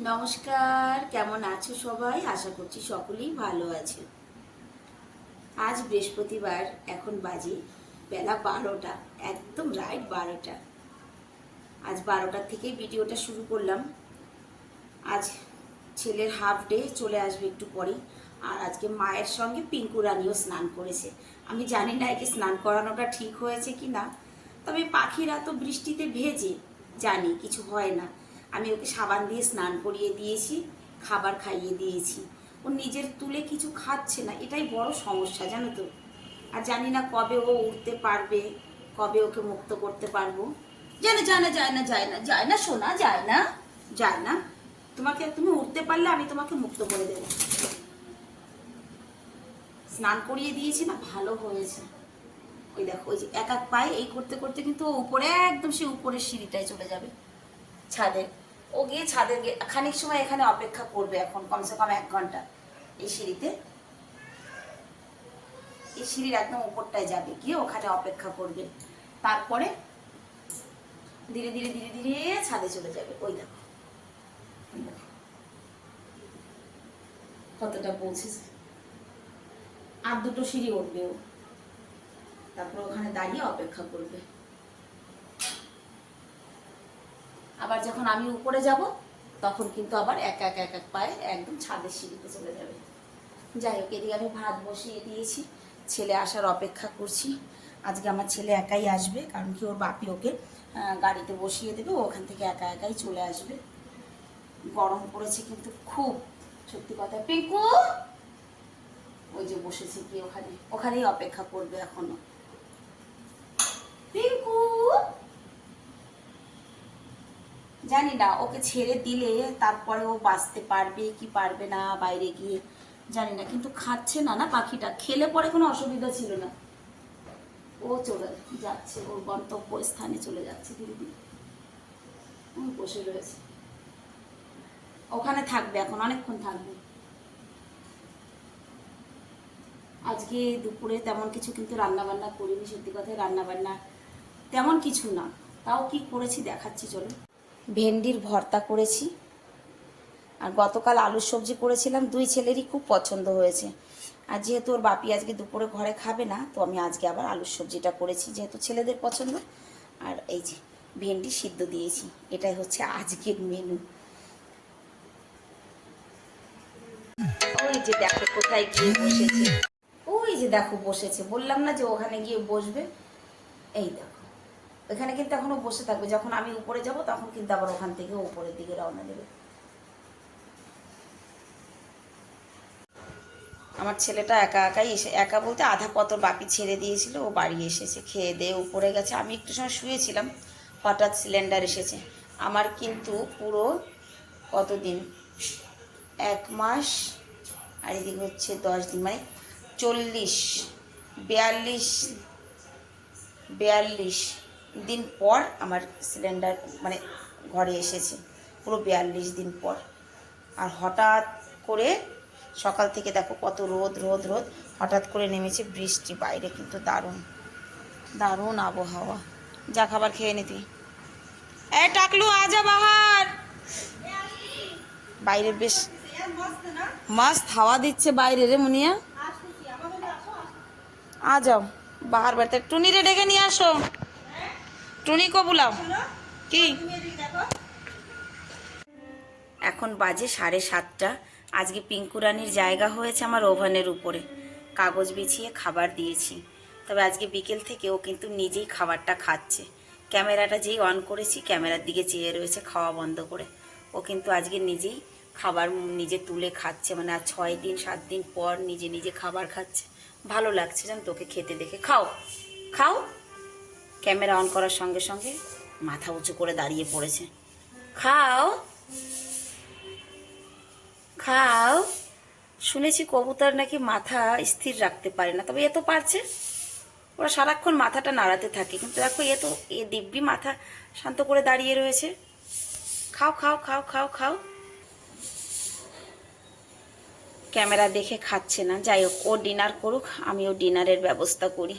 নমস্কার, কেমন আছো সবাই? আশা করছি সকলেই ভালো আছে। আজ বৃহস্পতিবার, এখন বাজে বেলা 12টা, একদম রাইট 12টা। আজ 12টার থেকেই ভিডিওটা শুরু করলাম। আজ ছেলের হাফ ডে, চলে আসবে একটু পরেই। আর আজকে মায়ের সঙ্গে পিঙ্কু রানীও স্নান করেছে। আমি জানি না একে স্নান করানোটা ঠিক হয়েছে কি না, তবে পাখিরা তো বৃষ্টিতে ভেজে, জানি কিছু হয় না। আমি ওকে সাবান দিয়ে স্নান করিয়ে দিয়েছি, খাবার খাইয়ে দিয়েছি। ও নিজের তুলে কিছু খাচ্ছে না, এটাই বড় সমস্যা, জানো তো। আর জানি না কবে ও উঠতে পারবে, কবে ওকে মুক্ত করতে পারবো। যায় না, যায় না, যায় না, যায় না, যায় না সোনা, যায় না, যায় না। তুমি উঠতে পারলে আমি তোমাকে মুক্ত করে দেব। স্নান করিয়ে দিয়েছি না, ভালো হয়েছে। ওই দেখো, ওই যে এক এক পায়ে এই করতে করতে কিন্তু ও উপরে, একদম সে উপরের সিঁড়িটায় চলে যাবে, ছাদে। ও গিয়ে ছাদে গিয়ে খানিক সময় এখানে অপেক্ষা করবে, এখন কমসে কম 1 ঘন্টা এই সিঁড়িতে। এই সিঁড়ির একদম উপরটায় যাবে, গিয়ে ওখানে অপেক্ষা করবে। তারপরে ধীরে ধীরে ধীরে ধীরে ছাদে চলে যাবে। ওই দেখো কতটা পৌঁছেছে। আর 2টো সিঁড়ি উঠবে ও, তারপর ওখানে দাঁড়িয়ে অপেক্ষা করবে। আবার যখন আমি উপরে যাব, তখন কিন্তু আবার এক এক এক এক পায়ে একদম ছাদের সিঁড়িতে চলে যাবে। যাই হোক, এদিকে আমি ভাত বসিয়ে দিয়েছি, ছেলে আসার অপেক্ষা করছি। আজকে আমার ছেলে একাই আসবে, কারণ কি ওর বাপি ওকে গাড়িতে বসিয়ে দেবে, ও ওখান থেকে একা একাই চলে আসবে। গরম পড়েছে কিন্তু খুব, সত্যি কথা। পিঙ্কু ওই যে বসেছে কি ওখানে, ওখানেই অপেক্ষা করবে এখনো। পিঙ্কু জানি না ওকে ছেড়ে দিলে তারপরে ও বাঁচতে পারবে কি পারবে না বাইরে গিয়ে, জানি না। কিন্তু খাচ্ছে না, না পাখিটা খেলে পরে কোনো অসুবিধা ছিল না। ও চলে যাচ্ছে, ওর গন্তব্য স্থানে চলে যাচ্ছে ধীরে ধীরে। বসে রয়েছে, ওখানে থাকবে এখন, অনেকক্ষণ থাকবে। আজকে দুপুরে তেমন কিছু কিন্তু রান্না বান্না করিনি, সত্যি কথায় রান্না বান্না তেমন কিছু না। তাও কি করেছি দেখাচ্ছি, চলো। ভেন্ডির ভর্তা করেছি, আর গতকাল আলুর সবজি করেছিলাম, 2 ছেলেরই খুব পছন্দ হয়েছে। আর যেহেতু ওর বাপি আজকে দুপুরে ঘরে খাবে না, তো আমি আজকে আবার আলুর সবজিটা করেছি, যেহেতু ছেলেদের পছন্দ। আর এই যে ভেন্ডি সিদ্ধ দিয়েছি, এটাই হচ্ছে আজকের মেনু। ওই যে দেখো কোথায় গিয়ে বসেছে, ওই যে দেখো বসেছে, বললাম না যে ওখানে গিয়ে বসবে। এই দেখো, ওখানে কিন্তু এখনো বসে থাকবে। যখন আমি উপরে যাব, তখন কিন্তু আবার ওখান থেকে উপরের দিকে রওনা দেবে। আমার ছেলেটা একা একাই এসে, একা বলতে আধা পথ বাপি ছেড়ে দিয়েছিল, ও বাড়ি এসেছে, খেয়ে দিয়ে উপরে গেছে। আমি একটু সময় শুয়েছিলাম, হঠাৎ সিলিন্ডার এসেছে। আমার কিন্তু পুরো কতদিন, 1 মাস, আর এদিকে হচ্ছে 10 দিন, মানে 40, 42 দিন পর আমার সিলিন্ডার মানে ঘরে এসেছে, পুরো 42 দিন পর। আর হঠাৎ করে সকাল থেকে দেখো কত রোদ রোদ রোদ, হঠাৎ করে নেমেছে বৃষ্টি। বাইরে কিন্তু দারুণ দারুণ আবহাওয়া। যা খাবার খেয়ে নি তুই। এ টাকলু, আজা বাহার। বাইরে বেশ মস্ত হাওয়া দিচ্ছে বাইরে রে মুনিয়া। আ যাও বাহার বাড়িতে, টুনি রে ডেকে নিয়ে আসো। টুনি কো বুলাও। কি এখন বাজে 7:30। আজকে পিঙ্কু রানীর জায়গা হয়েছে আমার ওভেনের উপরে, কাগজ বিছিয়ে খাবার দিয়েছি। তবে আজকে বিকেল থেকে ও কিন্তু নিজেই খাবারটা খাচ্ছে। ক্যামেরাটা যেই অন করেছি, ক্যামেরার দিকে চেয়ে রয়েছে খাওয়া বন্ধ করে। ও কিন্তু আজকে নিজেই খাবার নিজে তুলে খাচ্ছে, মানে আর 6 দিন 7 দিন পর নিজে নিজে খাবার খাচ্ছে। ভালো লাগছে জান তোকে খেতে দেখে। খাও খাও। ক্যামেরা অন করার সঙ্গে সঙ্গে মাথা উঁচু করে দাঁড়িয়ে পড়েছে। খাও খাও। শুনেছি কবুতর নাকি মাথা স্থির রাখতে পারে না, তবে এ তো পারছে। ওরা সারাক্ষণ মাথাটা নাড়াতে থাকে, কিন্তু দেখো এ দিব্যি মাথা শান্ত করে দাঁড়িয়ে রয়েছে। খাও খাও খাও খাও খাও। ক্যামেরা দেখে খাচ্ছে না, যাই হোক, ও ডিনার করুক, আমি ও ডিনারের ব্যবস্থা করি।